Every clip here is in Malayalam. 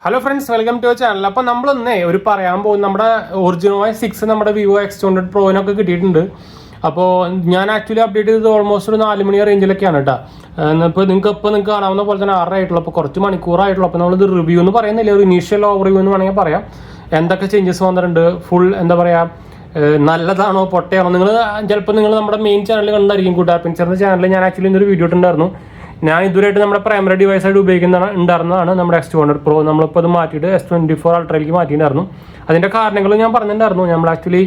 Hello friends, welcome to channel. അപ്പോൾ നമ്മളൊന്നേ ഒരു പറയാൻ പോകും നമ്മുടെ ഒറിജിനൽ 6 നമ്മുടെ വിവോ X200 പ്രോനൊക്കെ കിട്ടിയിട്ടുണ്ട്. അപ്പോൾ ഞാൻ ആക്ച്വലി അപ്ഡേറ്റ് ചെയ്തത് ഓൾമോസ്റ്റ് ഒരു 4 മണി റേഞ്ചിലൊക്കെയാണ് കേട്ടോ. ഇപ്പോൾ നിങ്ങൾക്ക് കാണാവുന്ന പോലെ തന്നെ 6 ആയിട്ടുള്ളൂ. അപ്പോൾ കുറച്ച് മണിക്കൂറായിട്ടുള്ളൂ. അപ്പോൾ നമ്മളിത് റിവ്യൂ എന്ന് പറയുന്നില്ല, ഒരു ഇനീഷ്യൽ ഓവർ റിവ്യൂ എന്ന് വേണമെങ്കിൽ പറയാം. എന്തൊക്കെ ചേഞ്ചസ് വന്നിട്ടുണ്ട്, ഫുൾ എന്താ പറയുക, നല്ലതാണോ പൊട്ടയാണോ. ചിലപ്പോൾ നിങ്ങൾ നമ്മുടെ മെയിൻ ചാനൽ കണ്ടായിരിക്കും, കൂട്ടാപ്പിൻചറിൻ്റെ ചാനലിൽ ഞാൻ ആക്ച്വലി ഇന്നൊരു വീഡിയോ ഇട്ടുണ്ടായിരുന്നു. ഞാൻ ഇതുവരെയായിട്ട് നമ്മുടെ പ്രൈമറി ഡിവൈസായിട്ട് ഉണ്ടായിരുന്നതാണ് നമ്മുടെ X200 Pro. നമ്മളിപ്പോൾ അത് മാറ്റിയിട്ട് S24 അൾട്രയിലേക്ക് മാറ്റിയിട്ടുണ്ടായിരുന്നു. അതിൻ്റെ കാരണങ്ങൾ ഞാൻ പറഞ്ഞിട്ടുണ്ടായിരുന്നു. നമ്മൾ ആക്ച്വലി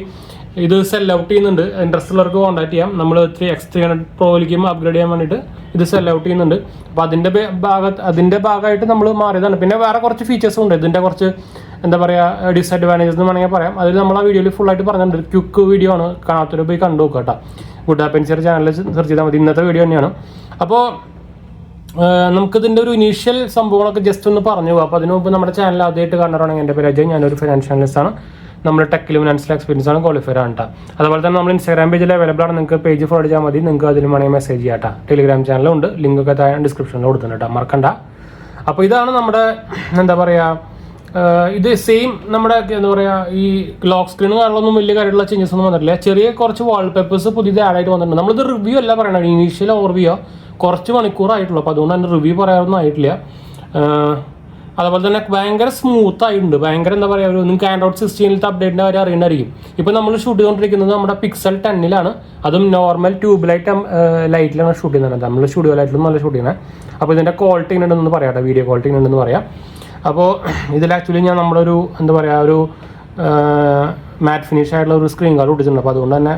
ഇത് സെൽ ഔട്ട് ചെയ്യുന്നുണ്ട്. ഇൻട്രസ്റ്റ് ഉള്ളവർക്ക് കോൺടാക്ട് ചെയ്യാം. നമ്മൾ X300 Proയിലേക്കും അപ്ഗ്രേഡ് ചെയ്യാൻ വേണ്ടിയിട്ട് ഇത് സെൽ ഔട്ട് ചെയ്യുന്നുണ്ട്. അപ്പോൾ അതിൻ്റെ ഭാഗമായിട്ട് നമ്മൾ മാറിയതാണ്. പിന്നെ വേറെ കുറച്ച് ഫീച്ചേഴ്സും ഉണ്ട്. ഇതിൻ്റെ കുറച്ച് എന്താ പറയുക ഡിസഡ്വാൻറ്റേജസ് എന്ന് വേണമെങ്കിൽ പറയാം. അതിൽ നമ്മൾ ആ വീഡിയോയിൽ ഫുള്ളായിട്ട് പറഞ്ഞിട്ടുണ്ട്. ക്വിക്ക് വീഡിയോ ആണ്, കാണാത്തൊരു പോയി കണ്ടു നോക്കുക കേട്ടോ. ഗുഡാപ്പൻസിയർ ചാനലിൽ സെർച്ച് ചെയ്താൽ മതി. ഇന്നത്തെ വീഡിയോ തന്നെയാണ്. അപ്പോൾ നമുക്കിതിൻ്റെ ഒരു ഇനീഷ്യൽ സംഭവങ്ങളൊക്കെ ജസ്റ്റ് ഒന്ന് പറഞ്ഞു പോകും. അപ്പോൾ അതിന് മുമ്പ് നമ്മുടെ ചാനൽ ആദ്യമായിട്ട് കാണാറാണെങ്കിൽ എൻ്റെ പേര് അജയ്, ഞാനൊരു ഫിനാൻഷ്യൽ അനലിസ്റ്റ് ആണ്. നമ്മൾ ടെക്കിലും ഫിനാൻഷ്യൽ എക്സ്പീരിയൻസ് ആണ്, ക്വാളിഫൈഡ് ആണ് കേട്ടോ. അതുപോലെ തന്നെ നമ്മൾ ഇൻസ്റ്റാഗ്രാം പേജിൽ അവൈലബിൾ ആണ്. നിങ്ങൾക്ക് പേജ് ഫോളോ ചെയ്താൽ മതി. നിങ്ങൾക്ക് അതിൽ വേണമെങ്കിൽ മെസ്സേജ് ചെയ്യാം കേട്ടോ. ടെലിഗ്രാം ചാനലുണ്ട്, ലിങ്ക് ഒക്കെ താഴെ ഡിസ്ക്രിപ്ഷനിൽ കൊടുത്തിട്ടുണ്ട് കേട്ടോ, മറക്കണ്ട. അപ്പോൾ ഇതാണ് നമ്മുടെ എന്താ പറയുക, ഇത് സെയിം നമ്മുടെ എന്താ പറയുക ഈ ലോക്ക് സ്ക്രീൻ കാര്യങ്ങളൊന്നും വലിയ കാര്യമുള്ള ചേഞ്ചസ് ഒന്നും വന്നിട്ടില്ല. ചെറിയ കുറച്ച് വാൾപേപ്പേഴ്സ് പുതിയത് ആഡ് ആയിട്ട് വന്നിട്ടുണ്ട്. നമ്മളിത് റിവ്യൂ അല്ല പറയണത്, ഇനീഷ്യൽ ഓവർവ്യൂ കുറച്ച് മണിക്കൂറായിട്ടുള്ളൂ. അപ്പോൾ അതുകൊണ്ട് തന്നെ റിവ്യൂ പറയാനൊന്നും ആയിട്ടില്ല. അതുപോലെ തന്നെ ഭയങ്കര സ്മൂത്ത് ആയിട്ടുണ്ട്. ഭയങ്കര എന്താ പറയുക, നിങ്ങൾക്ക് ആൻഡ്രോയിഡ് 16 അപ്ഡേറ്റിൻ്റെ കാര്യം അറിയണ്ടായിരിക്കും. ഇപ്പോൾ നമ്മൾ ഷൂട്ട് ചെയ്തുകൊണ്ടിരിക്കുന്നത് നമ്മുടെ Pixel 10 അതും നോർമൽ ട്യൂബ് ലൈറ്റിലാണ് ഷൂട്ട് ചെയ്യുന്നത്. നമ്മൾ സ്റ്റുഡിയോ ലൈറ്റിലും നല്ല ഷൂട്ട് ചെയ്യുന്നത്. അപ്പോൾ ഇതിൻ്റെ ക്വാളിറ്റി ഉണ്ടെന്ന് പറയാം, വീഡിയോ ക്വാളിറ്റി ഉണ്ടെന്ന് പറയാം. അപ്പോൾ ഇതിൽ ആക്ച്വലി ഞാൻ നമ്മളൊരു എന്താ പറയുക ഒരു മാറ്റ് ഫിനിഷ് ആയിട്ടുള്ള ഒരു സ്ക്രീൻ ഗാർഡ് ഒട്ടിച്ചിട്ടുണ്ട്. അപ്പോൾ അതുകൊണ്ട് തന്നെ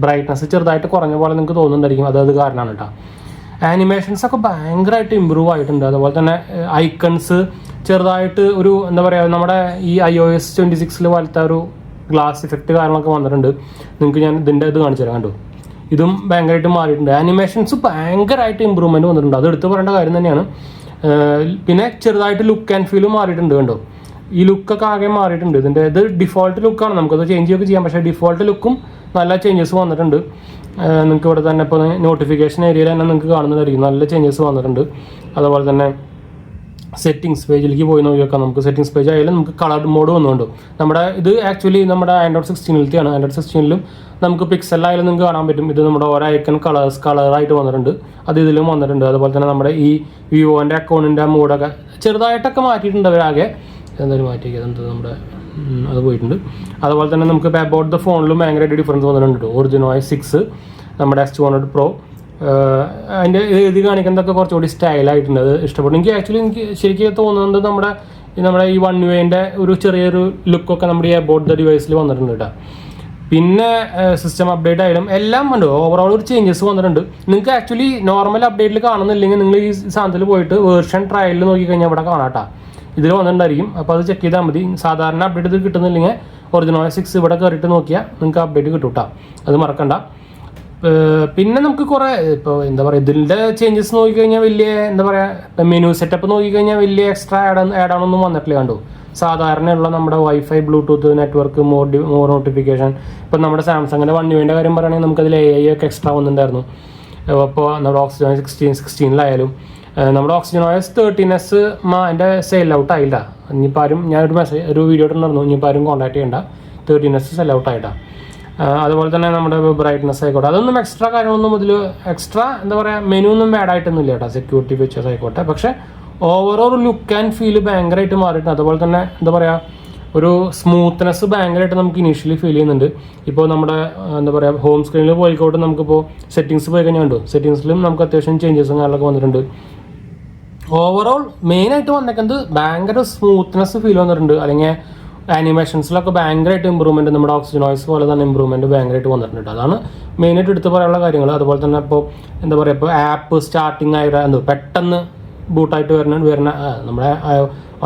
ബ്രൈറ്റ്നസ് ചെറുതായിട്ട് കുറഞ്ഞ പോലെ നിങ്ങൾക്ക് തോന്നുന്നുണ്ടായിരിക്കും. അത് കാരണമാണ് കേട്ടോ. ആനിമേഷൻസ് ഒക്കെ ഭയങ്കരമായിട്ട് ഇമ്പ്രൂവ് ആയിട്ടുണ്ട്. അതുപോലെ തന്നെ ഐക്കൺസ് ചെറുതായിട്ട് ഒരു എന്താ പറയുക നമ്മുടെ ഈ iOS 26 പോലത്തെ ഒരു ഗ്ലാസ് ഇഫക്റ്റ് കാര്യങ്ങളൊക്കെ വന്നിട്ടുണ്ട്. നിങ്ങൾക്ക് ഞാൻ ഇതിൻ്റെ ഇത് കാണിച്ചു തരാം. കണ്ടു, ഇതും ഭയങ്കരമായിട്ട് മാറിയിട്ടുണ്ട്. ആനിമേഷൻസ് ഭയങ്കരമായിട്ട് ഇമ്പ്രൂവ്മെൻറ്റ് വന്നിട്ടുണ്ട്. അത് എടുത്ത് പറയേണ്ട കാര്യം തന്നെയാണ്. പിന്നെ ചെറുതായിട്ട് ലുക്ക് ആൻഡ് ഫീലും മാറിയിട്ടുണ്ട്. കണ്ടോ, ഈ ലുക്കൊക്കെ ആകെ മാറിയിട്ടുണ്ട്. ഇത് ഡിഫോൾട്ട് ലുക്കാണ്, നമുക്കത് ചേഞ്ച് ഒക്കെ ചെയ്യാം. പക്ഷേ ഡിഫോൾട്ട് ലുക്കും നല്ല ചേഞ്ചസ് വന്നിട്ടുണ്ട്. നിങ്ങൾക്ക് ഇവിടെ തന്നെ ഇപ്പോൾ നോട്ടിഫിക്കേഷൻ ഏരിയയിൽ തന്നെ നിങ്ങൾക്ക് കാണുന്നതായിരിക്കും, നല്ല ചേഞ്ചസ് വന്നിട്ടുണ്ട്. അതുപോലെ തന്നെ സെറ്റിംഗ്സ് പേജിലേക്ക് പോയി നോക്കിയൊക്കെ നമുക്ക് സെറ്റിംഗ്സ് പേജ് ആയാലും നമുക്ക് കളർ മോഡ് വന്നുകൊണ്ട് നമ്മുടെ ഇത് ആക്ച്വലി നമ്മുടെ ആൻഡ്രോയിഡ് 16 ആൻഡ്രോയിഡ് 16 നമുക്ക് പിക്സലായാലും നിങ്ങൾക്ക് കാണാൻ പറ്റും. ഇത് നമ്മുടെ ഓരോ ഐക്കൺ കളറായിട്ട് വന്നിട്ടുണ്ട്. അത് ഇതിലും വന്നിട്ടുണ്ട്. അതുപോലെ തന്നെ നമ്മുടെ ഈ വിവോൻ്റെ അക്കൗണ്ടിൻ്റെ മോഡൊക്കെ ചെറുതായിട്ടൊക്കെ മാറ്റിയിട്ടുണ്ട് അവരാകെ. എന്തായാലും മാറ്റിയത് നമ്മുടെ അത് പോയിട്ടുണ്ട്. അതുപോലെ തന്നെ നമുക്ക് അബൌട്ട് ദ ഫോണിലും ഭയങ്കരമായിട്ട് ഡിഫറൻസ് വന്നിട്ടുണ്ട്. ഒറിജിനൽ 6 നമ്മുടെ S200 Pro അതിൻ്റെ എഴുതി കാണിക്കുന്നതൊക്കെ കുറച്ചുകൂടി സ്റ്റൈലായിട്ടുണ്ട്. അത് ഇഷ്ടപ്പെട്ടു. എനിക്ക് ശരിക്കും തോന്നുന്നത് നമ്മുടെ ഈ വൺ വേൻ്റെ ഒരു ചെറിയൊരു ലുക്കൊക്കെ നമ്മുടെ ഈ അബൌട്ട് ദ ഡിവൈസിൽ വന്നിട്ടുണ്ട് കേട്ടോ. പിന്നെ സിസ്റ്റം അപ്ഡേറ്റ് ആയാലും എല്ലാം ഉണ്ട്. ഓവറോൾ ഒരു ചേഞ്ചസ് വന്നിട്ടുണ്ട്. നിങ്ങൾക്ക് ആക്ച്വലി നോർമൽ അപ്ഡേറ്റിൽ കാണുന്നില്ലെങ്കിൽ നിങ്ങൾ ഈ സാധനത്തിൽ പോയിട്ട് വേർഷൻ ട്രയലിൽ നോക്കിക്കഴിഞ്ഞാൽ ഇവിടെ കാണാം കേട്ടോ. ഇതിൽ വന്നിട്ടുണ്ടായിരിക്കും. അപ്പോൾ അത് ചെക്ക് ചെയ്താൽ മതി. സാധാരണ അപ്ഡേറ്റ് ഇത് കിട്ടുന്നില്ലെങ്കിൽ ഒറിജിനൽ 6 ഇവിടെ കയറിയിട്ട് നോക്കിയാൽ നിങ്ങൾക്ക് അപ്ഡേറ്റ് കിട്ടും കേട്ടോ, അത് മറക്കണ്ട. പിന്നെ നമുക്ക് കുറേ ഇപ്പോൾ എന്താ പറയുക ഇതിൻ്റെ ചേഞ്ചസ് നോക്കിക്കഴിഞ്ഞാൽ വലിയ എന്താ പറയുക മെനു സെറ്റപ്പ് നോക്കിക്കഴിഞ്ഞാൽ വലിയ എക്സ്ട്രാ ആഡാണൊന്നും വന്നിട്ടില്ല. കണ്ടു, സാധാരണയുള്ള നമ്മുടെ wifi Bluetooth network more notification. ഇപ്പം നമ്മുടെ സാംസങ്ങിൻ്റെ വൺ യുവിൻ്റെ കാര്യം പറയുകയാണെങ്കിൽ നമുക്കതിൽ AI ഒക്കെ എക്സ്ട്രാ വന്നിട്ടുണ്ടായിരുന്നു. അപ്പോൾ നമ്മുടെ ഓക്സിജൻ 16 നമ്മുടെ ഓക്സിജൻ OS 13s അതിൻ്റെ സെയിൽ ഔട്ട് ആയില്ല. ഇനിയിപ്പോൾ ആരും ഞാനൊരു ഒരു വീഡിയോ ഇട്ടുണ്ടായിരുന്നു, ഇനിയിപ്പോൾ ആരും കോൺടാക്ട് ചെയ്യേണ്ട. 13s സെയിൽ ഔട്ട് ആയിട്ടാണ്. അതുപോലെ തന്നെ നമ്മുടെ ബ്രൈറ്റ്നസ് ആയിക്കോട്ടെ, അതൊന്നും എക്സ്ട്രാ കാര്യങ്ങളൊന്നും ഇതിൽ എക്സ്ട്രാ എന്താ പറയുക മെനു ഒന്നും ആഡ് ആയിട്ടൊന്നുമില്ല കേട്ടോ. സെക്യൂരിറ്റി ഫീച്ചേഴ്സ് ആയിക്കോട്ടെ. പക്ഷേ ഓവറോൾ ലുക്ക് ആൻഡ് ഫീൽ ഭയങ്കരമായിട്ട് മാറിയിട്ടുണ്ട്. അതുപോലെ തന്നെ എന്താ പറയുക ഒരു സ്മൂത്ത്നെസ് ഭയങ്കരമായിട്ട് നമുക്ക് ഇനീഷ്യലി ഫീൽ ചെയ്യുന്നുണ്ട്. ഇപ്പോൾ നമ്മുടെ എന്താ പറയുക ഹോം സ്ക്രീനിൽ പോയിക്കോട്ടെ, നമുക്കിപ്പോൾ സെറ്റിങ്സ് പോയി കഴിഞ്ഞാൽ കണ്ടു, സെറ്റിങ്സിലും നമുക്ക് അത്യാവശ്യം ചേഞ്ചസും കാര്യങ്ങളൊക്കെ വന്നിട്ടുണ്ട്. ഓവറോൾ മെയിനായിട്ട് വന്നേക്കുന്നത് ഭയങ്കര സ്മൂത്ത്നെസ് ഫീൽ വന്നിട്ടുണ്ട്. അല്ലെങ്കിൽ ആനിമേഷൻസിലൊക്കെ ഭയങ്കരമായിട്ട് ഇമ്പ്രൂവ്മെൻറ്റ്, നമ്മുടെ ഓക്സിജൻ OS പോലെ തന്നെ ഇമ്പ്രൂവ്മെൻറ്റ് ഭയങ്കരമായിട്ട് വന്നിട്ടുണ്ട്. അതാണ് മെയിനായിട്ട് എടുത്ത് പറയാനുള്ള കാര്യങ്ങൾ. അതുപോലെ തന്നെ ഇപ്പോൾ എന്താ പറയുക ഇപ്പോൾ ആപ്പ് സ്റ്റാർട്ടിങ് ആയിട്ട് പെട്ടെന്ന് ബൂട്ടായിട്ട് വരുന്ന നമ്മുടെ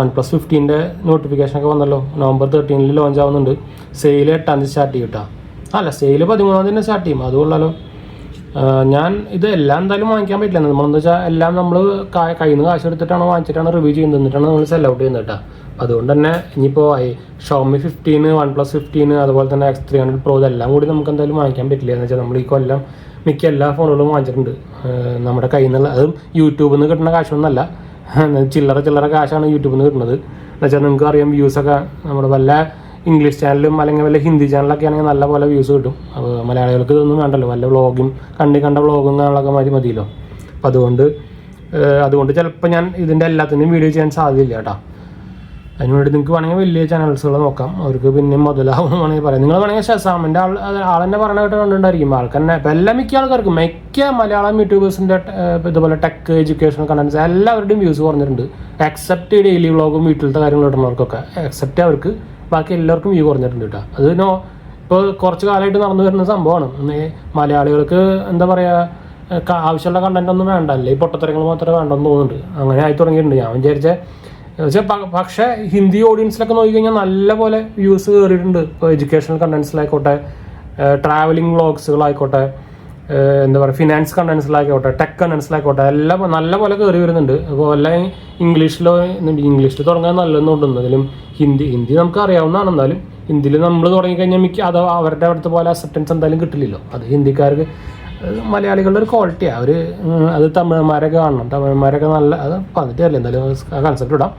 OnePlus 15 നോട്ടിഫിക്കേഷനൊക്കെ വന്നല്ലോ. November 13 ലോഞ്ച് ആവുന്നുണ്ട്. സെയിൽ 8 സ്റ്റാർട്ട് ചെയ്യും കേട്ടോ. അല്ല, സെയിൽ 13 സ്റ്റാർട്ട് ചെയ്യും. അതുകൊള്ളാലോ. ഞാൻ ഇത് എല്ലാം എന്തായാലും വാങ്ങിക്കാൻ പറ്റില്ല. നമ്മളെന്താ വെച്ചാൽ എല്ലാം നമ്മൾ കയ്യിൽ നിന്ന് കാശ് എടുത്തിട്ടാണ് വാങ്ങിച്ചിട്ടാണ് റിവ്യൂ ചെയ്യുന്നത്, എന്നിട്ടാണ് നമ്മൾ സെൽ ഔട്ട് ചെയ്യുന്നത് കേട്ടോ. അതുകൊണ്ട് തന്നെ ഇനിയിപ്പോൾ Xiaomi 15, OnePlus 15, അതുപോലെ തന്നെ X300 Pro ഇതെല്ലാം കൂടി നമുക്ക് എന്തായാലും വാങ്ങിക്കാൻ പറ്റില്ല. എന്ന് വെച്ചാൽ നമ്മൾ ഈ കൊല്ലം മിക്ക എല്ലാ ഫോണുകളും വാങ്ങിച്ചിട്ടുണ്ട് നമ്മുടെ കയ്യിൽ നിന്നുള്ള. അതും യൂട്യൂബിൽ നിന്ന് കിട്ടുന്ന കാശൊന്നുമല്ല, ചില്ലറ കാശാണ് യൂട്യൂബിൽ നിന്ന് കിട്ടുന്നത്. എന്നുവെച്ചാൽ നിങ്ങൾക്ക് അറിയാം വ്യൂസൊക്കെ നമ്മുടെ വല്ല ഇംഗ്ലീഷ് ചാനലും അല്ലെങ്കിൽ വല്ല ഹിന്ദി ചാനലൊക്കെ ആണെങ്കിൽ നല്ല പോലെ വ്യൂസ് കിട്ടും. അപ്പോൾ മലയാളികൾക്ക് ഇതൊന്നും വേണ്ടല്ലോ, വല്ല വ്ളോഗും കണ്ട വ്ളോഗും കാണാനൊക്കെ മതിയല്ലോ. അപ്പോൾ അതുകൊണ്ട് ചിലപ്പോൾ ഞാൻ ഇതിൻ്റെ എല്ലാത്തിൻ്റെയും വീഡിയോ ചെയ്യാൻ സാധ്യതയില്ല കേട്ടോ. അതിനുവേണ്ടി നിങ്ങൾക്ക് വേണമെങ്കിൽ വലിയ ചാനൽസുകൾ നോക്കാം, അവർക്ക് പിന്നെ മുതലാവും വേണമെങ്കിൽ പറയാം. നിങ്ങൾ വേണമെങ്കിൽ ഷസാമിൻ്റെ ആളെന്നെ പറഞ്ഞ കേട്ട് കണ്ടിട്ടുണ്ടായിരിക്കും. ആൾക്കെന്നെ ഇപ്പം മിക്ക ആൾക്കാർക്കും മലയാളം യൂട്യൂബേഴ്സിൻ്റെ ഇതുപോലെ ടെക് എഡ്യൂക്കേഷണൽ കണ്ടൻസ് എല്ലാവരുടെയും വ്യൂസ് കുറഞ്ഞിട്ടുണ്ട്. എക്സെപ്റ്റ് ഡെയിലി വ്ളോഗും വീട്ടിലത്തെ കാര്യങ്ങൾ ഇടുന്നവർക്കൊക്കെ എക്സെപ്റ്റ് അവർക്ക് ബാക്കി എല്ലാവർക്കും വ്യൂ കുറഞ്ഞിട്ടുണ്ട് കേട്ടോ. അത് ഇപ്പോൾ കുറച്ച് കാലമായിട്ട് നടന്നു വരുന്ന സംഭവമാണ്. മലയാളികൾക്ക് എന്താ പറയുക, ആവശ്യമുള്ള കണ്ടന്റ് ഒന്നും വേണ്ടല്ലേ, ഈ പൊട്ടത്തരങ്ങൾ മാത്രമേ വേണ്ടെന്ന് തോന്നുന്നുണ്ട്. അങ്ങനെ ആയി തുടങ്ങിയിട്ടുണ്ട്. ഞാൻ പക്ഷേ ഹിന്ദി ഓഡിയൻസിലൊക്കെ നോക്കിക്കഴിഞ്ഞാൽ നല്ല പോലെ വ്യൂസ് കയറിയിട്ടുണ്ട്. ഇപ്പോൾ എഡ്യൂക്കേഷണൽ കണ്ടൻസിലായിക്കോട്ടെ, ട്രാവലിംഗ് വ്ളോഗ്സുകളായിക്കോട്ടെ, എന്താ പറയുക ഫിനാൻസ് കണ്ടൻസിലായിക്കോട്ടെ, ടെക് കണ്ടൻസിലായിക്കോട്ടെ, എല്ലാം നല്ല പോലെ കയറി വരുന്നുണ്ട്. അപ്പോൾ എല്ലാം ഇംഗ്ലീഷിൽ തുടങ്ങാൻ നല്ലതെന്ന് കൊണ്ടുവന്നതിലും ഹിന്ദി നമുക്ക് അറിയാവുന്നതാണ്. എന്നാലും ഹിന്ദിയിൽ നമ്മൾ തുടങ്ങിക്കഴിഞ്ഞാൽ അത് അവരുടെ അടുത്ത പോലെ അക്സെപ്റ്റൻസ് എന്തായാലും കിട്ടില്ലല്ലോ. അത് ഹിന്ദിക്കാർക്ക് മലയാളികളുടെ ഒരു ക്വാളിറ്റിയാണ്. അത് തമിഴന്മാരൊക്കെ കാണണം, തമിഴന്മാരൊക്കെ നല്ല അത് പറഞ്ഞിട്ടല്ലേ എന്തായാലും ആ കൺസെപ്റ്റ് ഇടാം.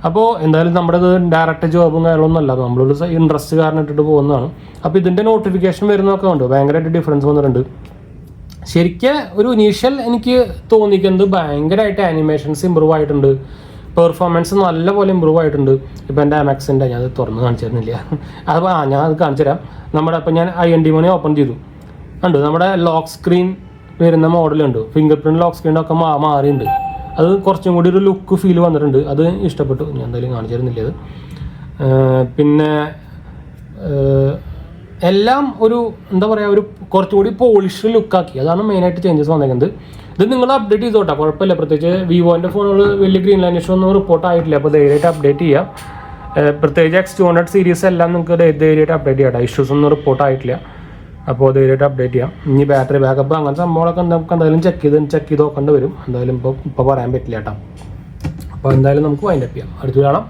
അപ്പോൾ എന്തായാലും നമ്മുടെ ഇത് ഡയറക്റ്റ് ജോബും കാര്യങ്ങളൊന്നും അല്ല, നമ്മളൊരു ഇൻട്രസ്റ്റ് കാരണം ഇട്ടിട്ട് പോകുന്നതാണ്. അപ്പോൾ ഇതിൻ്റെ നോട്ടിഫിക്കേഷൻ വരുന്നതൊക്കെ ഉണ്ട്, ഭയങ്കരമായിട്ട് ഡിഫറൻസ് വന്നിട്ടുണ്ട്. ശരിക്കും ഒരു ഇനീഷ്യൽ എനിക്ക് തോന്നിക്കുന്നത് ഭയങ്കരമായിട്ട് ആനിമേഷൻസ് ഇമ്പ്രൂവ് ആയിട്ടുണ്ട്, പെർഫോമൻസ് നല്ലപോലെ ഇമ്പ്രൂവ് ആയിട്ടുണ്ട്. ഇപ്പോൾ എൻ്റെ എംഎക്സിൻ്റെ ഞാൻ അത് തുറന്ന് കാണിച്ചു തരുന്നില്ല, ഞാൻ അത് കാണിച്ചു തരാം. ഇപ്പോൾ ഞാൻ IND Money ഓപ്പൺ ചെയ്തു, ഉണ്ട് നമ്മുടെ ലോക്ക് സ്ക്രീൻ വരുന്ന മോഡലുണ്ട്, ഫിംഗർ പ്രിൻറ്റ് ലോക്ക് സ്ക്രീനൊക്കെ മാറിയിട്ടുണ്ട്. അത് കുറച്ചും കൂടി ഒരു ലുക്ക് ഫീൽ വന്നിട്ടുണ്ട്, അത് ഇഷ്ടപ്പെട്ടു. ഞാൻ എന്തായാലും കാണിച്ചു തരുന്നില്ല അത്. പിന്നെ എല്ലാം ഒരു എന്താ പറയുക, ഒരു കുറച്ചുകൂടി പോളിഷ് ലുക്കാക്കി, അതാണ് മെയിനായിട്ട് ചേഞ്ചസ് വന്നേക്കുന്നത്. ഇത് നിങ്ങൾ അപ്ഡേറ്റ് ചെയ്തോട്ടെ, കുഴപ്പമില്ല. പ്രത്യേകിച്ച് വിവോൻ്റെ ഫോണുകൾ വലിയ ഗ്രീൻ ലൈൻ ഇഷ്യൂ ഒന്നും റിപ്പോർട്ട് ആയിട്ടില്ല, അപ്പോൾ ധൈര്യമായിട്ട് അപ്ഡേറ്റ് ചെയ്യാം. പ്രത്യേകിച്ച് X200 സീരീസ് എല്ലാം നിങ്ങൾക്ക് ധൈര്യമായിട്ട് അപ്ഡേറ്റ് ചെയ്യാം, ഇഷ്യൂസ് ഒന്നും റിപ്പോർട്ട് ആയിട്ടില്ല. അപ്പോൾ ധൈര്യമായിട്ട് അപ്ഡേറ്റ് ചെയ്യാം. ഇനി ബാറ്ററി ബാക്കപ്പ് അങ്ങനത്തെ സംഭവങ്ങളൊക്കെ നമുക്ക് എന്തായാലും ചെക്ക് ചെയ്ത് നോക്കേണ്ടി വരും. എന്തായാലും ഇപ്പോൾ പറയാൻ പറ്റില്ല കേട്ടോ. അപ്പോൾ എന്തായാലും നമുക്ക് വൈൻഡപ്പ് ചെയ്യാം, അടുത്ത് കാണാം.